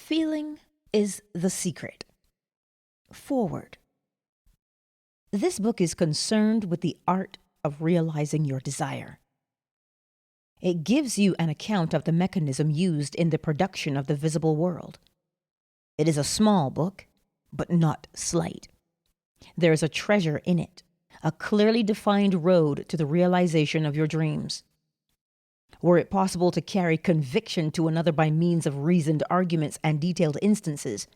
Feeling is the secret. Forward. This book is concerned with the art of realizing your desire. It gives you an account of the mechanism used in the production of the visible world. It is a small book, but not slight. There is a treasure in it, a clearly defined road to the realization of your dreams. Were it possible to carry conviction to another by means of reasoned arguments and detailed instances,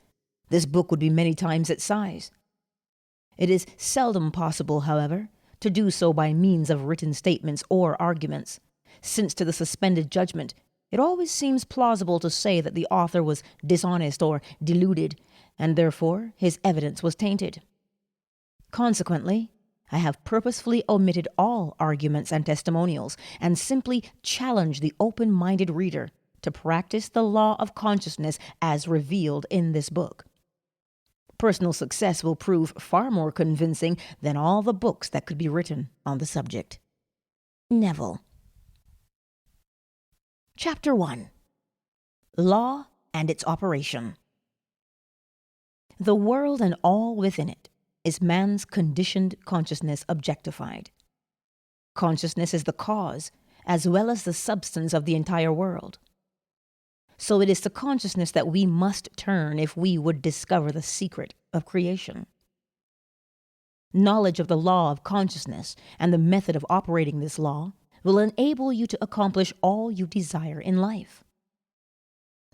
this book would be many times its size. It is seldom possible, however, to do so by means of written statements or arguments, since to the suspended judgment it always seems plausible to say that the author was dishonest or deluded, and therefore his evidence was tainted. Consequently, I have purposefully omitted all arguments and testimonials, and simply challenge the open-minded reader to practice the law of consciousness as revealed in this book. Personal success will prove far more convincing than all the books that could be written on the subject. Neville. Chapter 1. Law and its Operation. The world and all within it is man's conditioned consciousness objectified. Consciousness is the cause as well as the substance of the entire world. So it is to consciousness that we must turn if we would discover the secret of creation. Knowledge of the law of consciousness and the method of operating this law will enable you to accomplish all you desire in life.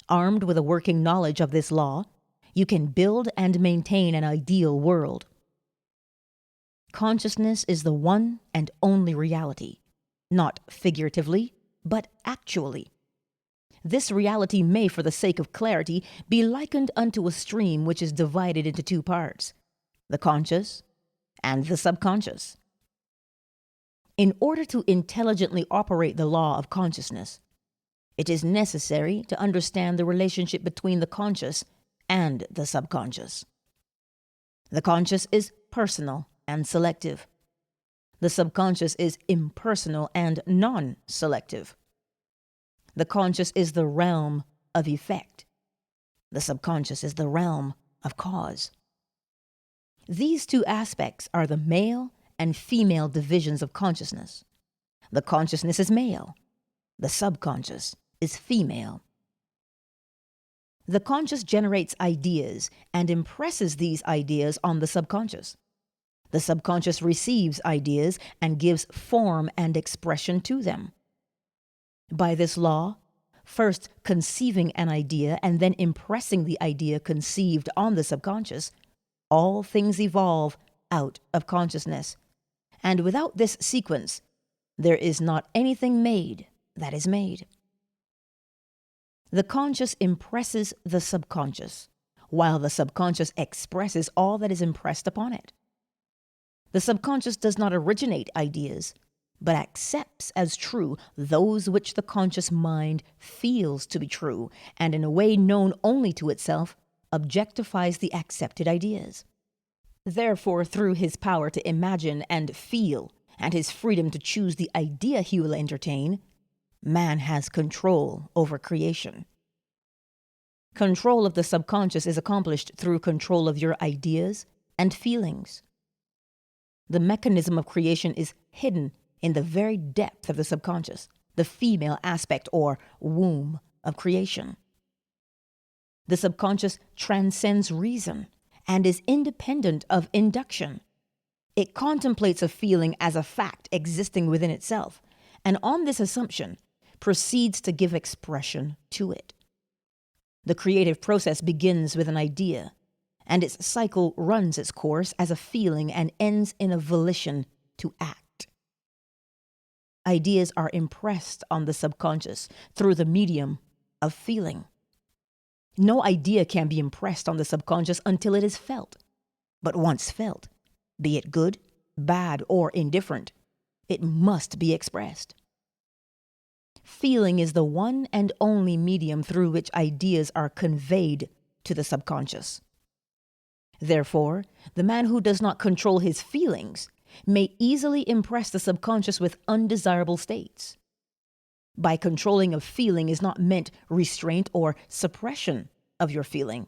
Armed with a working knowledge of this law, you can build and maintain an ideal world. Consciousness is the one and only reality, not figuratively, but actually. This reality may, for the sake of clarity, be likened unto a stream which is divided into two parts, the conscious and the subconscious. In order to intelligently operate the law of consciousness, it is necessary to understand the relationship between the conscious and the subconscious. The conscious is personal and selective. The subconscious is impersonal and non-selective. The conscious is the realm of effect. The subconscious is the realm of cause. These two aspects are the male and female divisions of consciousness. The consciousness is male. The subconscious is female. The conscious generates ideas and impresses these ideas on the subconscious. The subconscious receives ideas and gives form and expression to them. By this law, first conceiving an idea and then impressing the idea conceived on the subconscious, all things evolve out of consciousness. And without this sequence, there is not anything made that is made. The conscious impresses the subconscious, while the subconscious expresses all that is impressed upon it. The subconscious does not originate ideas, but accepts as true those which the conscious mind feels to be true, and in a way known only to itself, objectifies the accepted ideas. Therefore, through his power to imagine and feel, and his freedom to choose the idea he will entertain, man has control over creation. Control of the subconscious is accomplished through control of your ideas and feelings. The mechanism of creation is hidden in the very depth of the subconscious, the female aspect or womb of creation. The subconscious transcends reason and is independent of induction. It contemplates a feeling as a fact existing within itself, and on this assumption, proceeds to give expression to it. The creative process begins with an idea, and its cycle runs its course as a feeling and ends in a volition to act. Ideas are impressed on the subconscious through the medium of feeling. No idea can be impressed on the subconscious until it is felt. But once felt, be it good, bad, or indifferent, it must be expressed. Feeling is the one and only medium through which ideas are conveyed to the subconscious. Therefore, the man who does not control his feelings may easily impress the subconscious with undesirable states. By controlling of feeling is not meant restraint or suppression, of your feeling,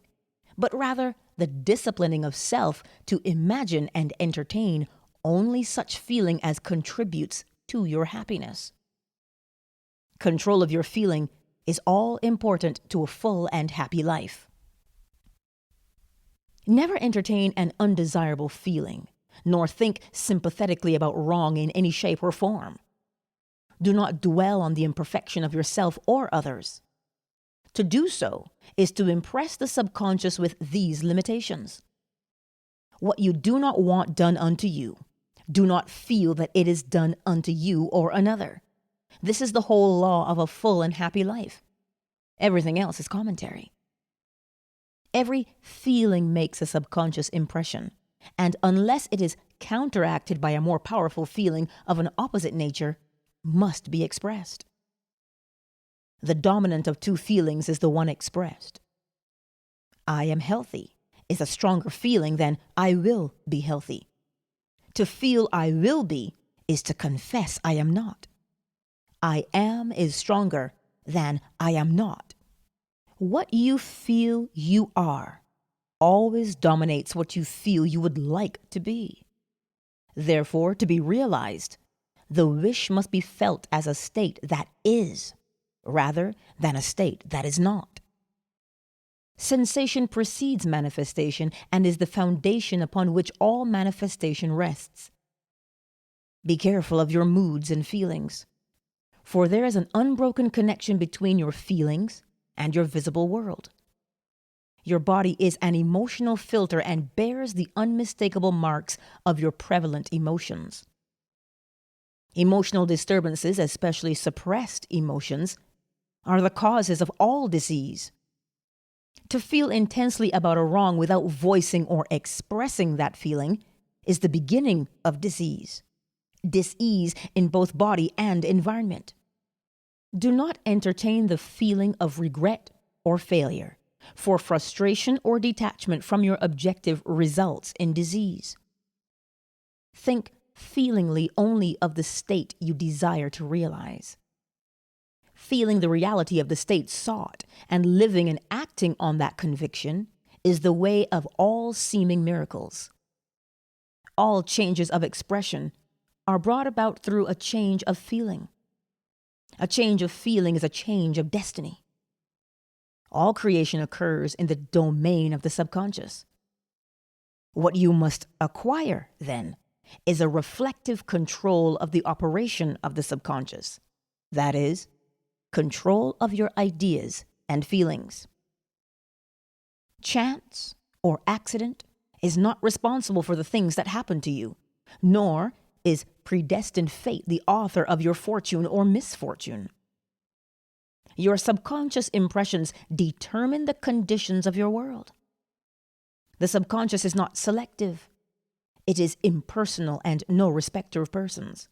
but rather the disciplining of self to imagine and entertain only such feeling as contributes to your happiness. Control of your feeling is all important to a full and happy life. Never entertain an undesirable feeling, nor think sympathetically about wrong in any shape or form. Do not dwell on the imperfection of yourself or others. To do so is to impress the subconscious with these limitations. What you do not want done unto you, do not feel that it is done unto you or another. This is the whole law of a full and happy life. Everything else is commentary. Every feeling makes a subconscious impression, and unless it is counteracted by a more powerful feeling of an opposite nature, must be expressed. The dominant of two feelings is the one expressed. I am healthy is a stronger feeling than I will be healthy. To feel I will be is to confess I am not. I am is stronger than I am not. What you feel you are always dominates what you feel you would like to be. Therefore, to be realized, the wish must be felt as a state that is, rather than a state that is not. Sensation precedes manifestation and is the foundation upon which all manifestation rests. Be careful of your moods and feelings, for there is an unbroken connection between your feelings and your visible world. Your body is an emotional filter and bears the unmistakable marks of your prevalent emotions. Emotional disturbances, especially suppressed emotions, are the causes of all disease. To feel intensely about a wrong without voicing or expressing that feeling is the beginning of disease. Dis-ease in both body and environment. Do not entertain the feeling of regret or failure, for frustration or detachment from your objective results in disease. Think feelingly only of the state you desire to realize. Feeling the reality of the state sought and living and acting on that conviction is the way of all seeming miracles. All changes of expression are brought about through a change of feeling. A change of feeling is a change of destiny. All creation occurs in the domain of the subconscious. What you must acquire, then, is a reflective control of the operation of the subconscious. That is, control of your ideas and feelings. Chance or accident is not responsible for the things that happen to you, nor is predestined fate the author of your fortune or misfortune. Your subconscious impressions determine the conditions of your world. The subconscious is not selective. It is impersonal and no respecter of persons.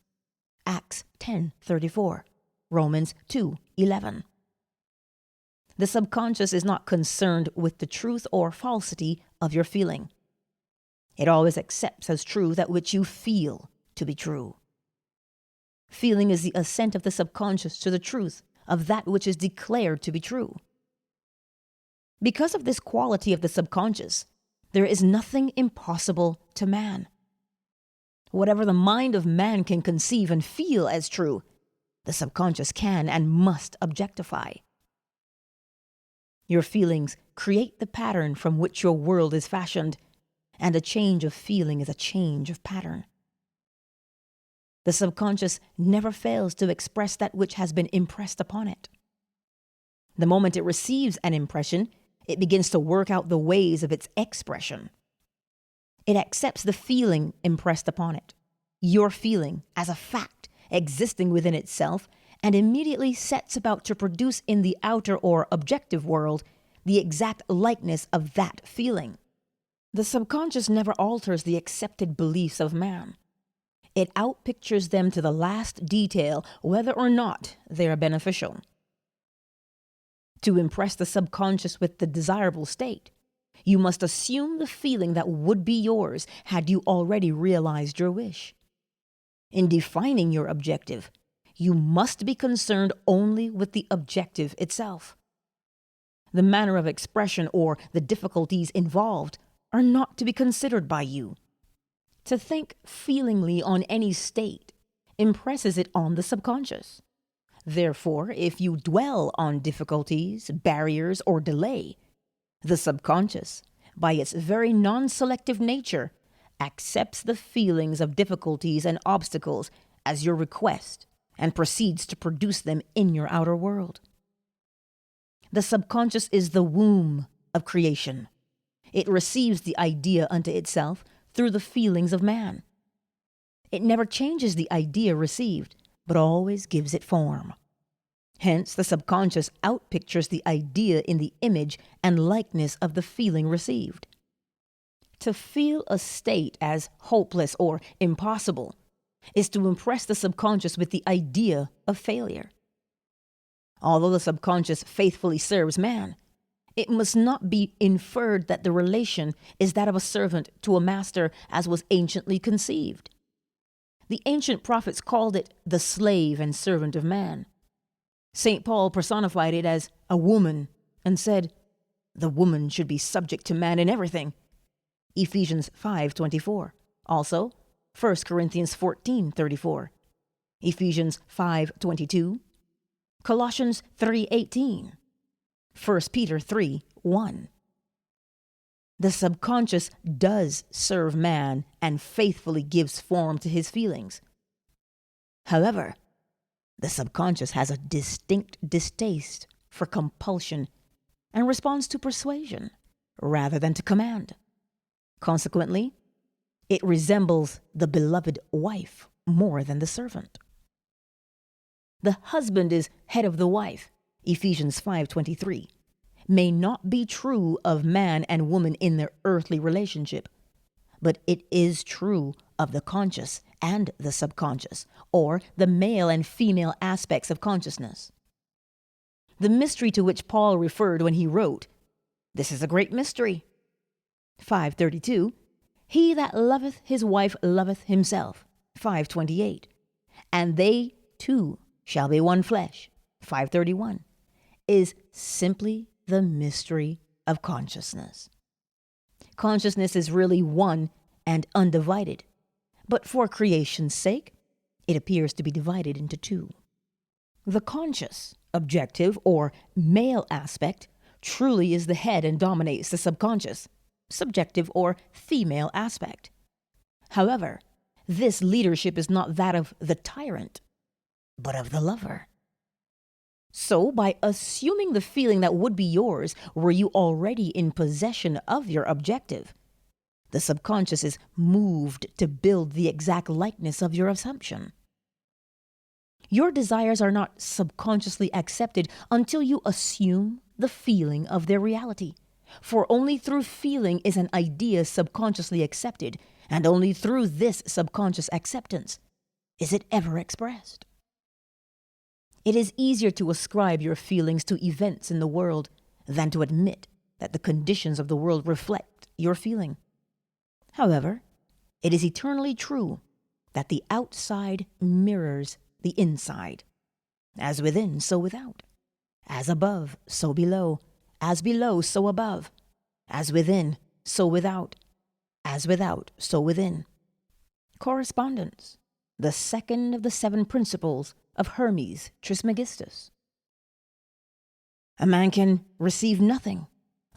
Acts 10:34, Romans 2:11. The subconscious is not concerned with the truth or falsity of your feeling. It always accepts as true that which you feel to be true. Feeling is the assent of the subconscious to the truth of that which is declared to be true. Because of this quality of the subconscious, there is nothing impossible to man. Whatever the mind of man can conceive and feel as true, the subconscious can and must objectify. Your feelings create the pattern from which your world is fashioned, and a change of feeling is a change of pattern. The subconscious never fails to express that which has been impressed upon it. The moment it receives an impression, it begins to work out the ways of its expression. It accepts the feeling impressed upon it, your feeling, as a fact existing within itself, and immediately sets about to produce in the outer or objective world the exact likeness of that feeling. The subconscious never alters the accepted beliefs of man. It outpictures them to the last detail, whether or not they are beneficial. To impress the subconscious with the desirable state, you must assume the feeling that would be yours had you already realized your wish. In defining your objective, you must be concerned only with the objective itself. The manner of expression or the difficulties involved are not to be considered by you. To think feelingly on any state impresses it on the subconscious. Therefore, if you dwell on difficulties, barriers, or delay, the subconscious, by its very non-selective nature, accepts the feelings of difficulties and obstacles as your request and proceeds to produce them in your outer world. The subconscious is the womb of creation. It receives the idea unto itself through the feelings of man. It never changes the idea received, but always gives it form. Hence, the subconscious outpictures the idea in the image and likeness of the feeling received. To feel a state as hopeless or impossible is to impress the subconscious with the idea of failure. Although the subconscious faithfully serves man, it must not be inferred that the relation is that of a servant to a master as was anciently conceived. The ancient prophets called it the slave and servant of man. St. Paul personified it as a woman and said, "The woman should be subject to man in everything." Ephesians 5:24. Also, 1 Corinthians 14:34. Ephesians 5:22. Colossians 3:18. 1 Peter 3:1. The subconscious does serve man and faithfully gives form to his feelings. However, the subconscious has a distinct distaste for compulsion and responds to persuasion rather than to command. Consequently, it resembles the beloved wife more than the servant. The husband is head of the wife, Ephesians 5:23, may not be true of man and woman in their earthly relationship, but it is true of the conscious and the subconscious, or the male and female aspects of consciousness. The mystery to which Paul referred when he wrote, "This is a great mystery," 5:32, "He that loveth his wife loveth himself," 5:28, "and they two shall be one flesh," 5:31, is simply the mystery of consciousness. Consciousness is really one and undivided, but for creation's sake, it appears to be divided into two. The conscious, objective, or male aspect truly is the head and dominates the subconscious, subjective, or female aspect. However, this leadership is not that of the tyrant, but of the lover. So, by assuming the feeling that would be yours were you already in possession of your objective, the subconscious is moved to build the exact likeness of your assumption. Your desires are not subconsciously accepted until you assume the feeling of their reality, for only through feeling is an idea subconsciously accepted, and only through this subconscious acceptance is it ever expressed. It is easier to ascribe your feelings to events in the world than to admit that the conditions of the world reflect your feeling. However, it is eternally true that the outside mirrors the inside. As within, so without. As above, so below. As below, so above. As within, so without. As without, so within. Correspondence, the second of the 7 principles of Hermes Trismegistus. A man can receive nothing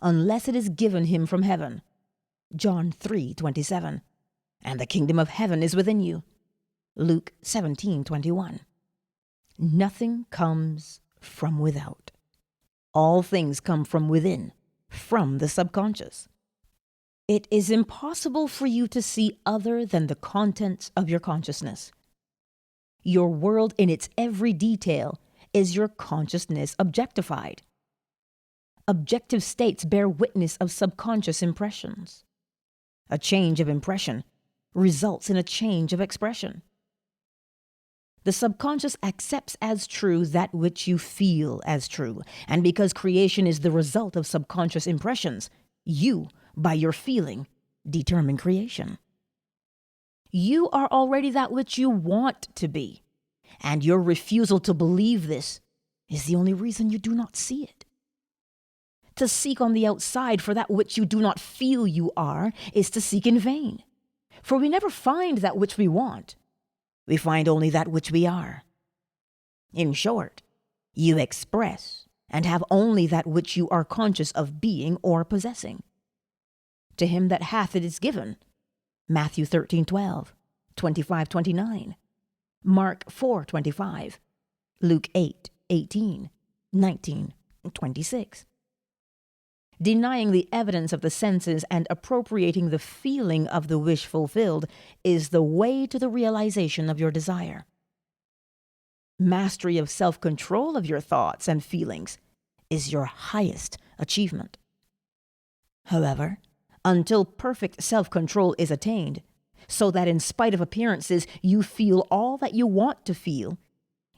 unless it is given him from heaven. John 3:27. And the kingdom of heaven is within you. Luke 17:21. Nothing comes from without. All things come from within, from the subconscious. It is impossible for you to see other than the contents of your consciousness. Your world in its every detail is your consciousness objectified. Objective states bear witness of subconscious impressions. A change of impression results in a change of expression. The subconscious accepts as true that which you feel as true, and because creation is the result of subconscious impressions, you, by your feeling, determine creation. You are already that which you want to be, and your refusal to believe this is the only reason you do not see it. To seek on the outside for that which you do not feel you are is to seek in vain. For we never find that which we want. We find only that which we are. In short, you express and have only that which you are conscious of being or possessing. To him that hath it is given. Matthew 13:12, 25:29, Mark 4:25, Luke 8:18, 19:26. Denying the evidence of the senses and appropriating the feeling of the wish fulfilled is the way to the realization of your desire. Mastery of self-control of your thoughts and feelings is your highest achievement. However, until perfect self-control is attained, so that in spite of appearances you feel all that you want to feel,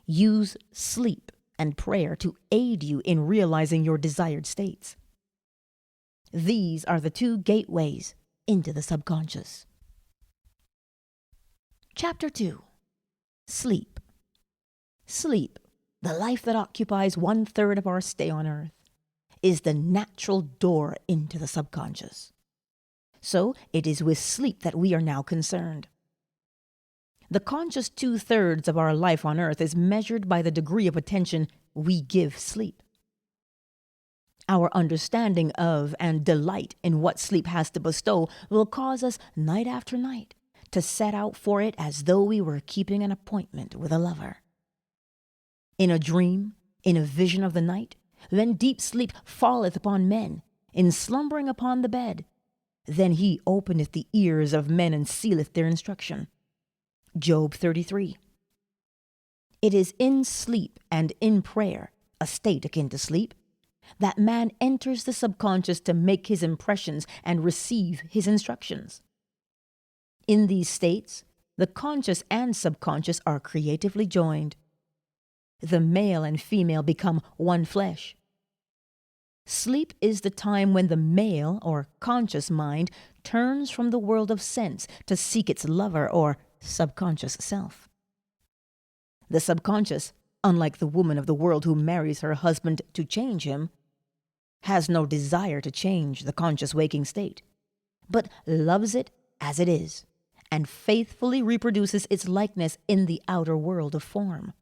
use sleep and prayer to aid you in realizing your desired states. These are the two gateways into the subconscious. Chapter 2. Sleep. Sleep, the life that occupies 1/3 of our stay on earth, is the natural door into the subconscious. So it is with sleep that we are now concerned. The conscious 2/3 of our life on earth is measured by the degree of attention we give sleep. Our understanding of and delight in what sleep has to bestow will cause us night after night to set out for it as though we were keeping an appointment with a lover. In a dream, in a vision of the night, when deep sleep falleth upon men, in slumbering upon the bed, then he openeth the ears of men and sealeth their instruction. Job 33. It is in sleep and in prayer, a state akin to sleep, that man enters the subconscious to make his impressions and receive his instructions. In these states, the conscious and subconscious are creatively joined. The male and female become one flesh. Sleep is the time when the male or conscious mind turns from the world of sense to seek its lover or subconscious self. The subconscious, unlike the woman of the world who marries her husband to change him, has no desire to change the conscious waking state, but loves it as it is, and faithfully reproduces its likeness in the outer world of form.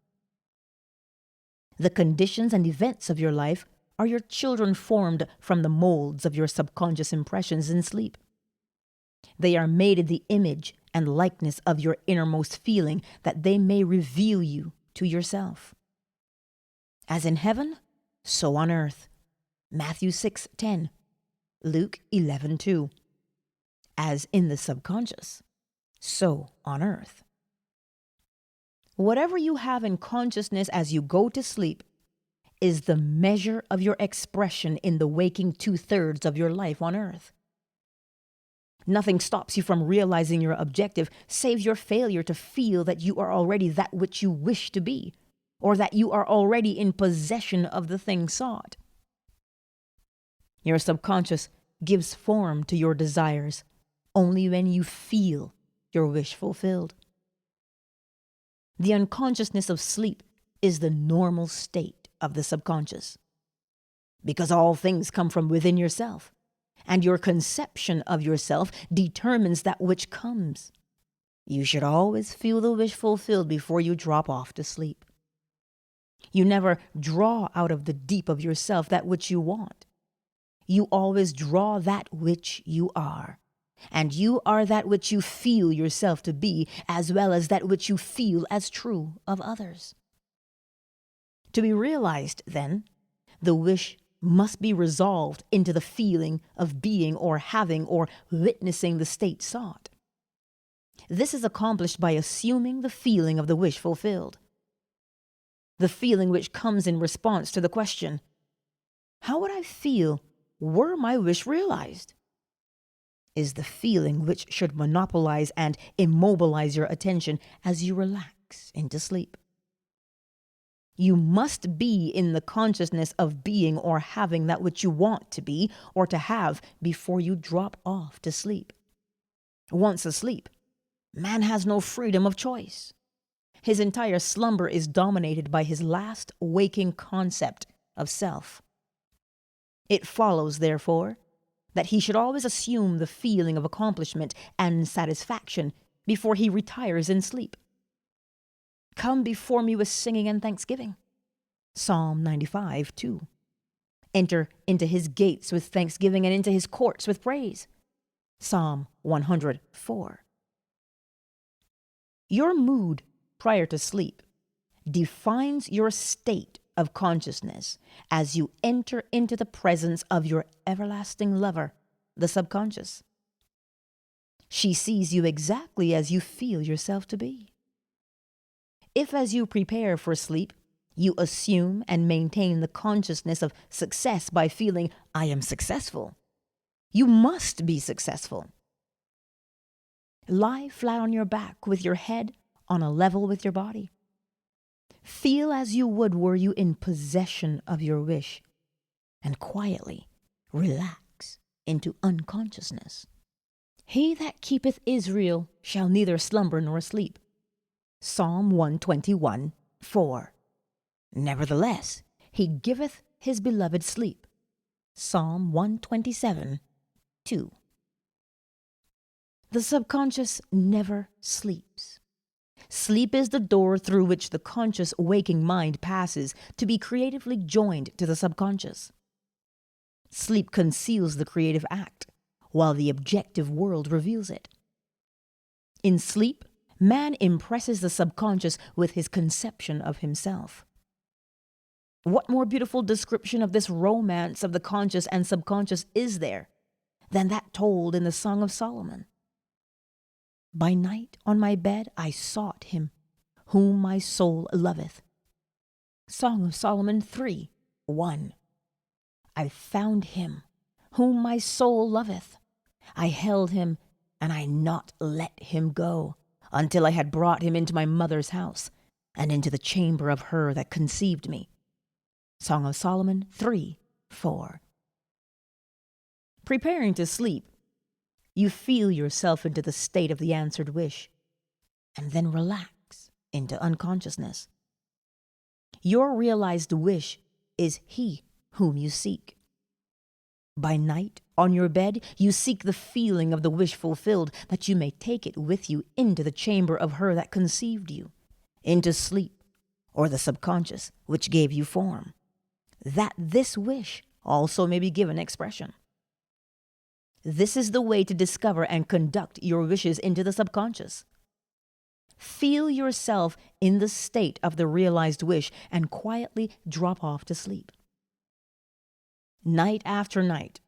The conditions and events of your life are your children formed from the molds of your subconscious impressions in sleep. They are made in the image and likeness of your innermost feeling that they may reveal you to yourself. As in heaven, so on earth. Matthew 6:10, Luke 11:2. As in the subconscious, so on earth. Whatever you have in consciousness as you go to sleep is the measure of your expression in the waking 2/3 of your life on earth. Nothing stops you from realizing your objective save your failure to feel that you are already that which you wish to be, or that you are already in possession of the thing sought. Your subconscious gives form to your desires only when you feel your wish fulfilled. The unconsciousness of sleep is the normal state of the subconscious, because all things come from within yourself, and your conception of yourself determines that which comes. You should always feel the wish fulfilled before you drop off to sleep. You never draw out of the deep of yourself that which you want. You always draw that which you are, and you are that which you feel yourself to be, as well as that which you feel as true of others. To be realized, then, the wish must be resolved into the feeling of being or having or witnessing the state sought. This is accomplished by assuming the feeling of the wish fulfilled. The feeling which comes in response to the question, how would I feel were my wish realized? Is the feeling which should monopolize and immobilize your attention as you relax into sleep. You must be in the consciousness of being or having that which you want to be or to have before you drop off to sleep. Once asleep, man has no freedom of choice. His entire slumber is dominated by his last waking concept of self. It follows, therefore, that he should always assume the feeling of accomplishment and satisfaction before he retires in sleep. Come before me with singing and thanksgiving. Psalm 95:2. Enter into his gates with thanksgiving and into his courts with praise. Psalm 104. Your mood prior to sleep defines your state of consciousness as you enter into the presence of your everlasting lover, the subconscious. She sees you exactly as you feel yourself to be. If, as you prepare for sleep, you assume and maintain the consciousness of success by feeling, I am successful, you must be successful. Lie flat on your back with your head on a level with your body. Feel as you would were you in possession of your wish, and quietly relax into unconsciousness. He that keepeth Israel shall neither slumber nor sleep. Psalm 121:4. Nevertheless, he giveth his beloved sleep. Psalm 127:2. The subconscious never sleeps. Sleep is the door through which the conscious waking mind passes to be creatively joined to the subconscious. Sleep conceals the creative act, while the objective world reveals it. In sleep, man impresses the subconscious with his conception of himself. What more beautiful description of this romance of the conscious and subconscious is there than that told in the Song of Solomon? By night on my bed I sought him, whom my soul loveth. Song of Solomon 3:1. I found him, whom my soul loveth. I held him, and I not let him go, until I had brought him into my mother's house, and into the chamber of her that conceived me. Song of Solomon 3:4. Preparing to sleep, you feel yourself into the state of the answered wish, and then relax into unconsciousness. Your realized wish is he whom you seek. By night, on your bed, you seek the feeling of the wish fulfilled, that you may take it with you into the chamber of her that conceived you, into sleep, or the subconscious which gave you form, that this wish also may be given expression. This is the way to discover and conduct your wishes into the subconscious. Feel yourself in the state of the realized wish and quietly drop off to sleep. Night after night,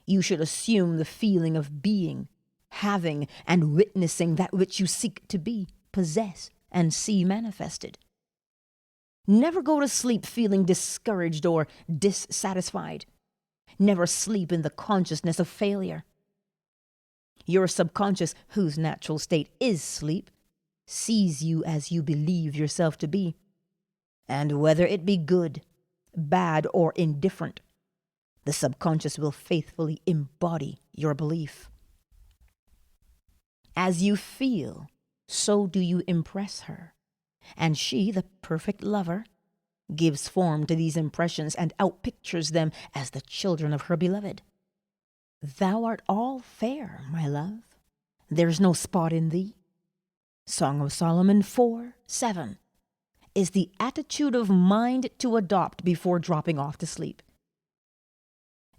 you should assume the feeling of being, having, and witnessing that which you seek to be, possess, and see manifested. Never go to sleep feeling discouraged or dissatisfied. Never sleep in the consciousness of failure. Your subconscious, whose natural state is sleep, sees you as you believe yourself to be, and whether it be good, bad, or indifferent, the subconscious will faithfully embody your belief. As you feel, so do you impress her, and she, the perfect lover, gives form to these impressions and outpictures them as the children of her beloved. Thou art all fair, my love. There's no spot in thee. Song of Solomon 4:7 is the attitude of mind to adopt before dropping off to sleep.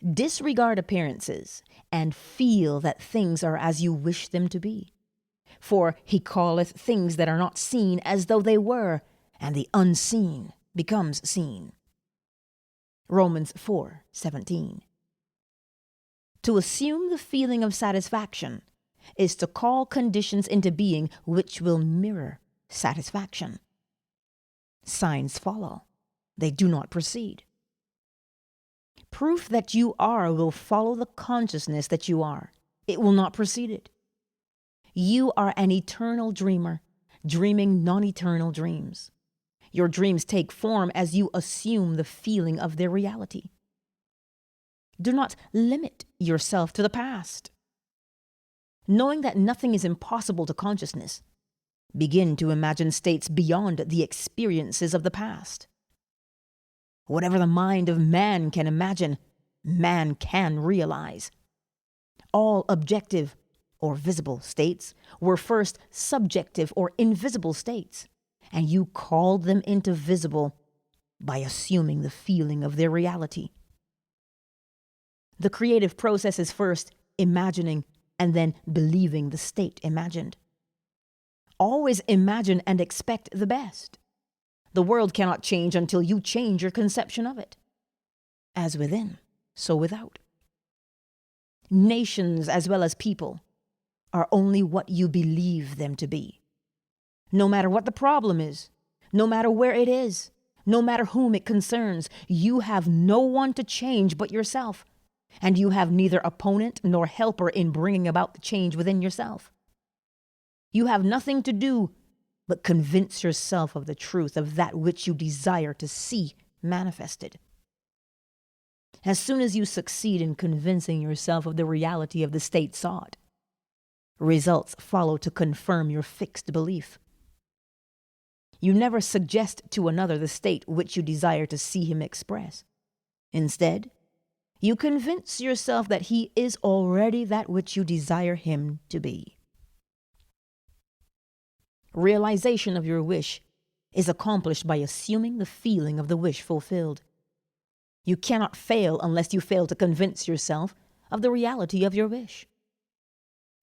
Disregard appearances and feel that things are as you wish them to be. For he calleth things that are not seen as though they were, and the unseen becomes seen. Romans 4:17. To assume the feeling of satisfaction is to call conditions into being which will mirror satisfaction. Signs follow. They do not precede. Proof that you are will follow the consciousness that you are. It will not precede it. You are an eternal dreamer, dreaming non-eternal dreams. Your dreams take form as you assume the feeling of their reality. Do not limit yourself to the past. Knowing that nothing is impossible to consciousness, begin to imagine states beyond the experiences of the past. Whatever the mind of man can imagine, man can realize. All objective or visible states were first subjective or invisible states, and you called them into visible by assuming the feeling of their reality. The creative process is first imagining and then believing the state imagined. Always imagine and expect the best. The world cannot change until you change your conception of it. As within, so without. Nations as well as people are only what you believe them to be. No matter what the problem is, no matter where it is, no matter whom it concerns, you have no one to change but yourself, and you have neither opponent nor helper in bringing about the change within yourself. You have nothing to do but convince yourself of the truth of that which you desire to see manifested. As soon as you succeed in convincing yourself of the reality of the state sought, results follow to confirm your fixed belief. You never suggest to another the state which you desire to see him express. Instead, you convince yourself that he is already that which you desire him to be. Realization of your wish is accomplished by assuming the feeling of the wish fulfilled. You cannot fail unless you fail to convince yourself of the reality of your wish.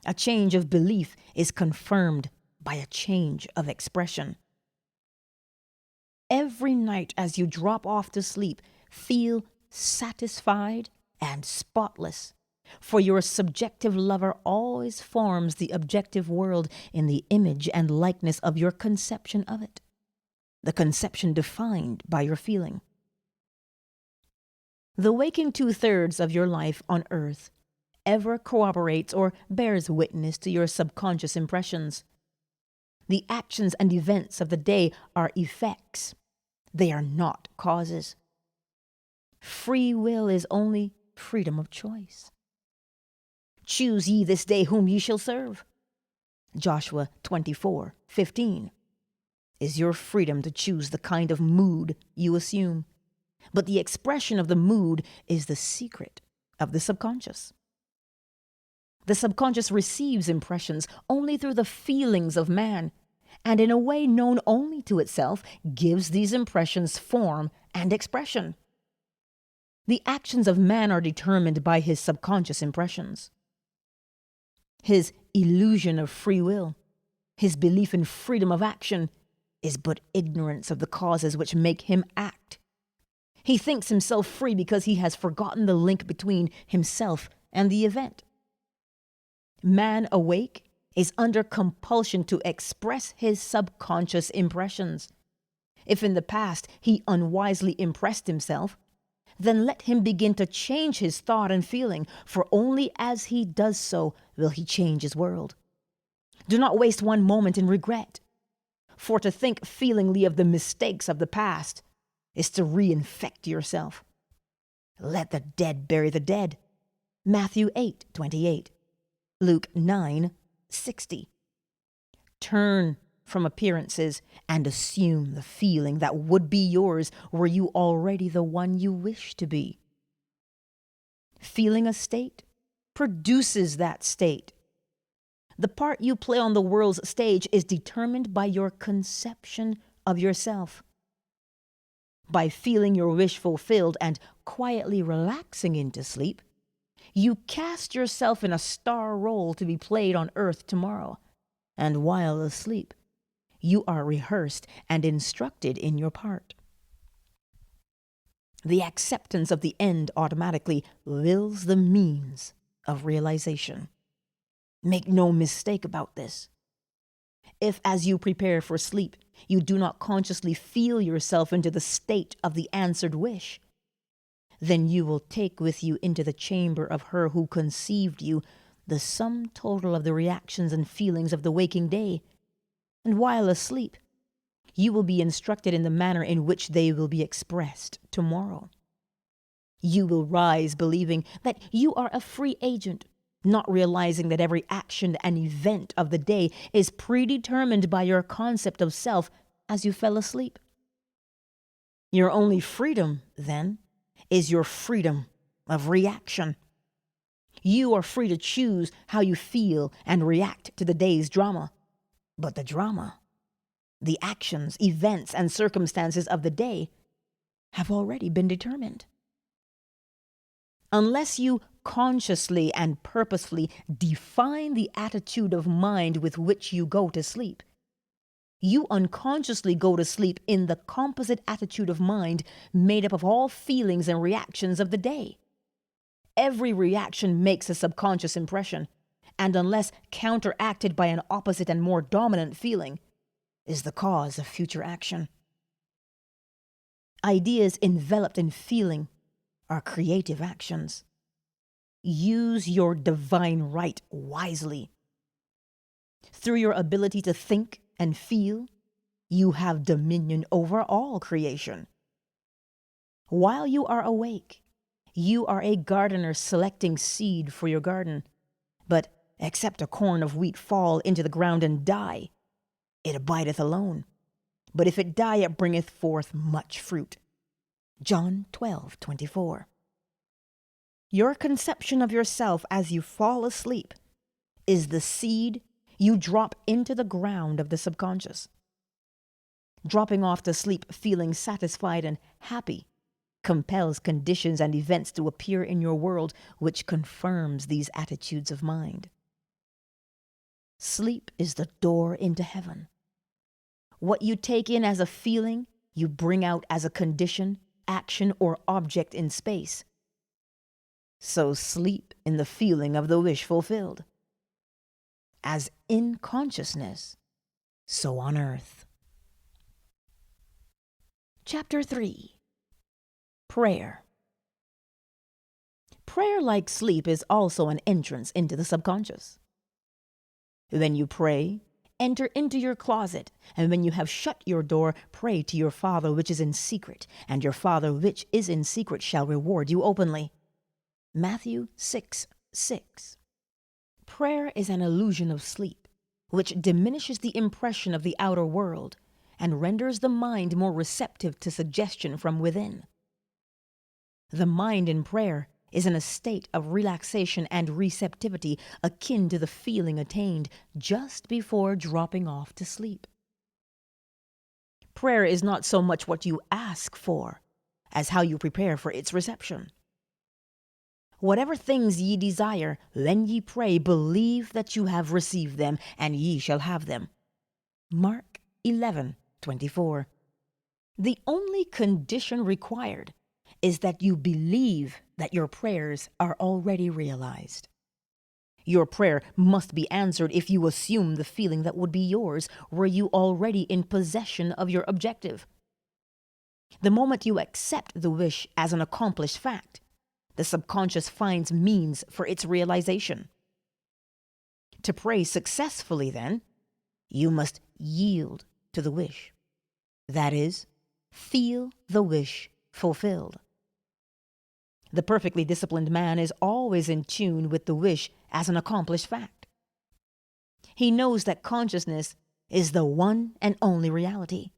A change of belief is confirmed by a change of expression. Every night as you drop off to sleep, feel satisfied and spotless, for your subjective lover always forms the objective world in the image and likeness of your conception of it, the conception defined by your feeling. The waking 2/3 of your life on earth ever corroborates or bears witness to your subconscious impressions. The actions and events of the day are effects. They are not causes. Free will is only freedom of choice. Choose ye this day whom ye shall serve. Joshua 24:15 is your freedom to choose the kind of mood you assume. But the expression of the mood is the secret of the subconscious. The subconscious receives impressions only through the feelings of man, and in a way known only to itself, gives these impressions form and expression. The actions of man are determined by his subconscious impressions. His illusion of free will, his belief in freedom of action, is but ignorance of the causes which make him act. He thinks himself free because he has forgotten the link between himself and the event. Man awake is under compulsion to express his subconscious impressions. If in the past he unwisely impressed himself, then let him begin to change his thought and feeling, for only as he does so will he change his world. Do not waste one moment in regret, for to think feelingly of the mistakes of the past is to reinfect yourself. Let the dead bury the dead. Matthew 8:28. Luke 9:60. Turn from appearances and assume the feeling that would be yours were you already the one you wish to be. Feeling a state produces that state. The part you play on the world's stage is determined by your conception of yourself. By feeling your wish fulfilled and quietly relaxing into sleep, you cast yourself in a star role to be played on earth tomorrow, and while asleep, you are rehearsed and instructed in your part. The acceptance of the end automatically wills the means of realization. Make no mistake about this. If, as you prepare for sleep, you do not consciously feel yourself into the state of the answered wish, then you will take with you into the chamber of her who conceived you the sum total of the reactions and feelings of the waking day, and while asleep, you will be instructed in the manner in which they will be expressed tomorrow. You will rise believing that you are a free agent, not realizing that every action and event of the day is predetermined by your concept of self as you fell asleep. Your only freedom, then, is your freedom of reaction. You are free to choose how you feel and react to the day's drama. But the drama, the actions, events, and circumstances of the day have already been determined. Unless you consciously and purposefully define the attitude of mind with which you go to sleep, you unconsciously go to sleep in the composite attitude of mind made up of all feelings and reactions of the day. Every reaction makes a subconscious impression, and unless counteracted by an opposite and more dominant feeling, is the cause of future action. Ideas enveloped in feeling are creative actions. Use your divine right wisely. Through your ability to think and feel, you have dominion over all creation. While you are awake, you are a gardener selecting seed for your garden. But except a corn of wheat fall into the ground and die, it abideth alone. But if it die, it bringeth forth much fruit. John 12:24. Your conception of yourself as you fall asleep is the seed you drop into the ground of the subconscious. Dropping off to sleep feeling satisfied and happy compels conditions and events to appear in your world which confirms these attitudes of mind. Sleep is the door into heaven. What you take in as a feeling, you bring out as a condition, action, or object in space. So sleep in the feeling of the wish fulfilled. As in consciousness, so on earth. Chapter 3. Prayer. Prayer, like sleep, is also an entrance into the subconscious. When you pray, enter into your closet, and when you have shut your door, pray to your Father which is in secret, and your Father which is in secret shall reward you openly. Matthew 6:6. Prayer is an illusion of sleep, which diminishes the impression of the outer world and renders the mind more receptive to suggestion from within. The mind in prayer is in a state of relaxation and receptivity akin to the feeling attained just before dropping off to sleep. Prayer is not so much what you ask for as how you prepare for its reception. Whatever things ye desire, when ye pray, believe that you have received them, and ye shall have them. Mark 11:24. The only condition required is that you believe that your prayers are already realized. Your prayer must be answered if you assume the feeling that would be yours were you already in possession of your objective. The moment you accept the wish as an accomplished fact, the subconscious finds means for its realization. To pray successfully, then, you must yield to the wish. That is, feel the wish fulfilled. The perfectly disciplined man is always in tune with the wish as an accomplished fact. He knows that consciousness is the one and only reality,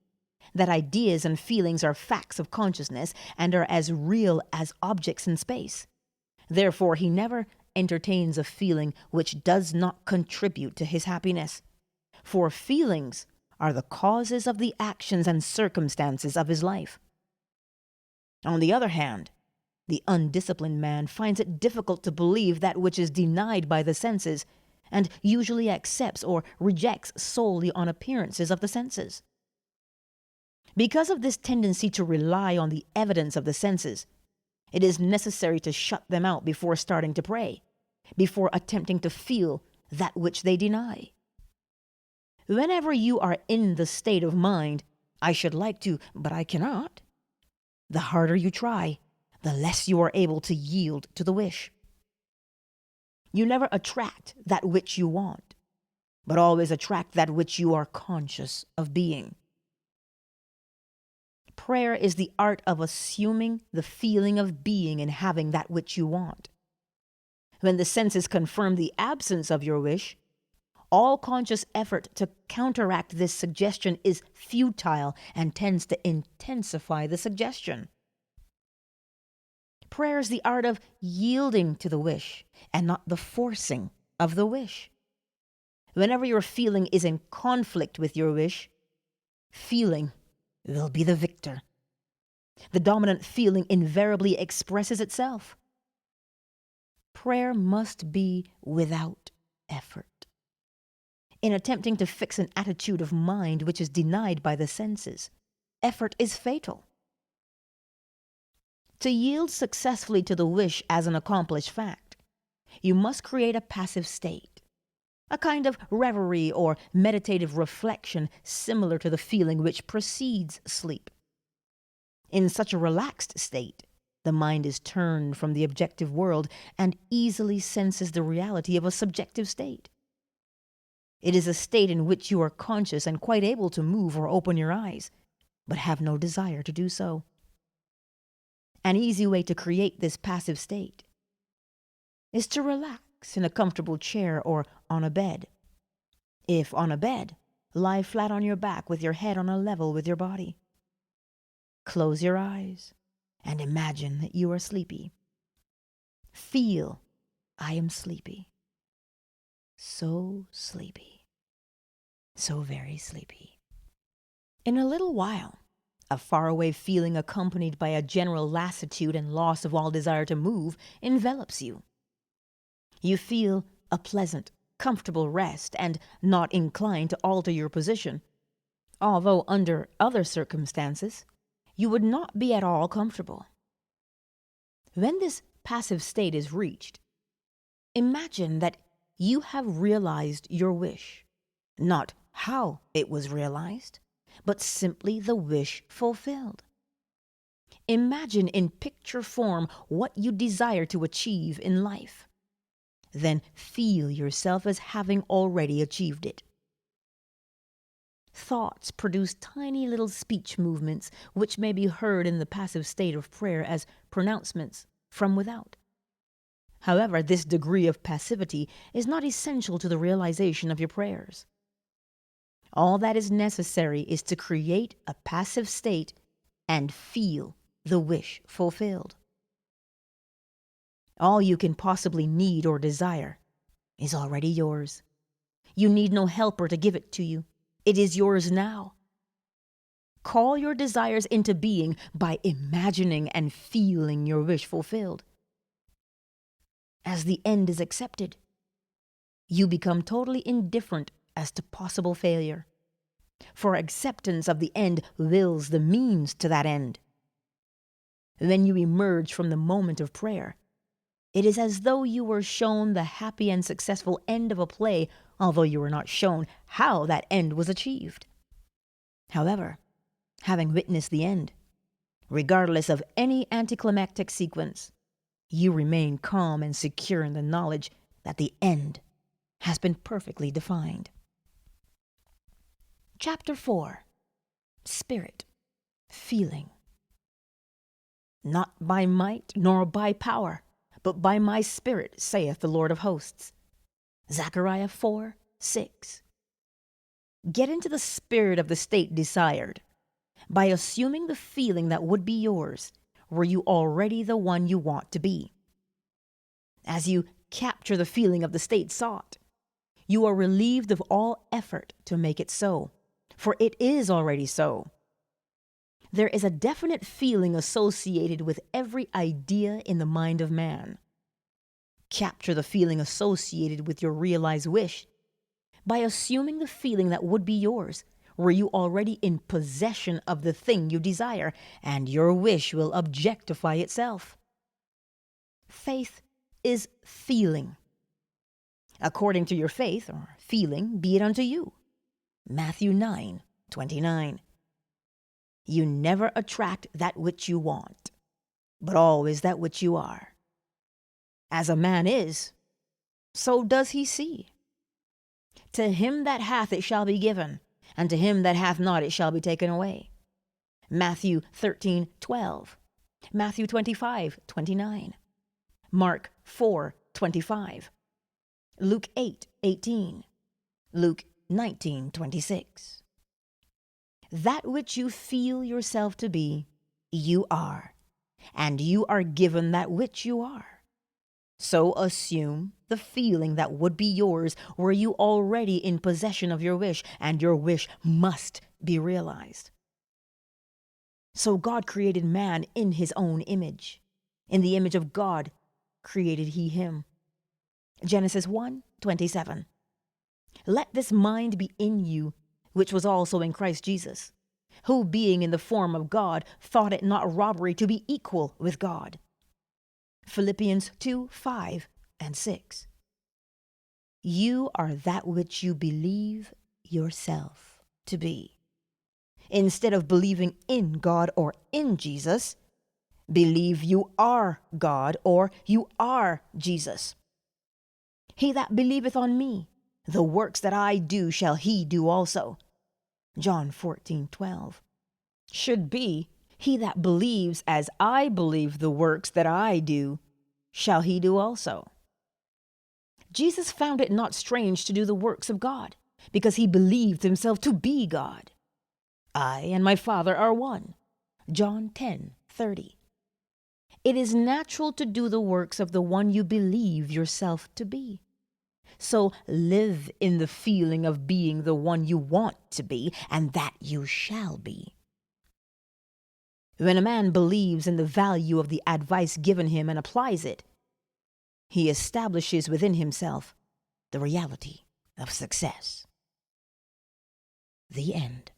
that ideas and feelings are facts of consciousness and are as real as objects in space. Therefore, he never entertains a feeling which does not contribute to his happiness, for feelings are the causes of the actions and circumstances of his life. On the other hand, the undisciplined man finds it difficult to believe that which is denied by the senses, and usually accepts or rejects solely on appearances of the senses. Because of this tendency to rely on the evidence of the senses, it is necessary to shut them out before starting to pray, before attempting to feel that which they deny. Whenever you are in the state of mind, I should like to, but I cannot, the harder you try, the less you are able to yield to the wish. You never attract that which you want, but always attract that which you are conscious of being. Prayer is the art of assuming the feeling of being and having that which you want. When the senses confirm the absence of your wish, all conscious effort to counteract this suggestion is futile and tends to intensify the suggestion. Prayer is the art of yielding to the wish and not the forcing of the wish. Whenever your feeling is in conflict with your wish, feeling will be the victor. The dominant feeling invariably expresses itself. Prayer must be without effort. In attempting to fix an attitude of mind which is denied by the senses, effort is fatal. To yield successfully to the wish as an accomplished fact, you must create a passive state, a kind of reverie or meditative reflection similar to the feeling which precedes sleep. In such a relaxed state, the mind is turned from the objective world and easily senses the reality of a subjective state. It is a state in which you are conscious and quite able to move or open your eyes, but have no desire to do so. An easy way to create this passive state is to relax in a comfortable chair or on a bed. If on a bed, lie flat on your back with your head on a level with your body. Close your eyes and imagine that you are sleepy. Feel, I am sleepy. So sleepy. So very sleepy. In a little while, a faraway feeling accompanied by a general lassitude and loss of all desire to move envelops you. You feel a pleasant, comfortable rest and not inclined to alter your position, although under other circumstances, you would not be at all comfortable. When this passive state is reached, imagine that you have realized your wish, not how it was realized, but simply the wish fulfilled. Imagine in picture form what you desire to achieve in life. Then feel yourself as having already achieved it. Thoughts produce tiny little speech movements which may be heard in the passive state of prayer as pronouncements from without. However, this degree of passivity is not essential to the realization of your prayers. All that is necessary is to create a passive state and feel the wish fulfilled. All you can possibly need or desire is already yours. You need no helper to give it to you. It is yours now. Call your desires into being by imagining and feeling your wish fulfilled. As the end is accepted, you become totally indifferent as to possible failure. For acceptance of the end wills the means to that end. When you emerge from the moment of prayer, it is as though you were shown the happy and successful end of a play, although you were not shown how that end was achieved. However, having witnessed the end, regardless of any anticlimactic sequence, you remain calm and secure in the knowledge that the end has been perfectly defined. Chapter 4. Spirit, Feeling. Not by might nor by power, but by my Spirit, saith the Lord of hosts. Zechariah 4:6. Get into the spirit of the state desired by assuming the feeling that would be yours were you already the one you want to be. As you capture the feeling of the state sought, you are relieved of all effort to make it so, for it is already so. There is a definite feeling associated with every idea in the mind of man. Capture the feeling associated with your realized wish by assuming the feeling that would be yours were you already in possession of the thing you desire, and your wish will objectify itself. Faith is feeling. According to your faith or feeling, be it unto you. Matthew 9:29. You never attract that which you want, but always that which you are. As a man is, so does he see. To him that hath it shall be given, and to him that hath not it shall be taken away. Matthew 13:12. Matthew 25:29. Mark 4:25. Luke 8:18. Luke 19:26. That which you feel yourself to be, you are. and you are given that which you are. So assume the feeling that would be yours were you already in possession of your wish, and your wish must be realized. So God created man in his own image. In the image of God created he him. Genesis 1:27. Let this mind be in you, which was also in Christ Jesus, who being in the form of God thought it not robbery to be equal with God. Philippians 2:5-6. You are that which you believe yourself to be. Instead of believing in God or in Jesus, believe you are God or you are Jesus. He that believeth on me, the works that I do shall he do also. John 14:12. Should be, he that believes as I believe the works that I do, shall he do also. Jesus found it not strange to do the works of God, because he believed himself to be God. I and my Father are one. John 10:30. It is natural to do the works of the one you believe yourself to be. So live in the feeling of being the one you want to be, and that you shall be. When a man believes in the value of the advice given him and applies it, he establishes within himself the reality of success. The end.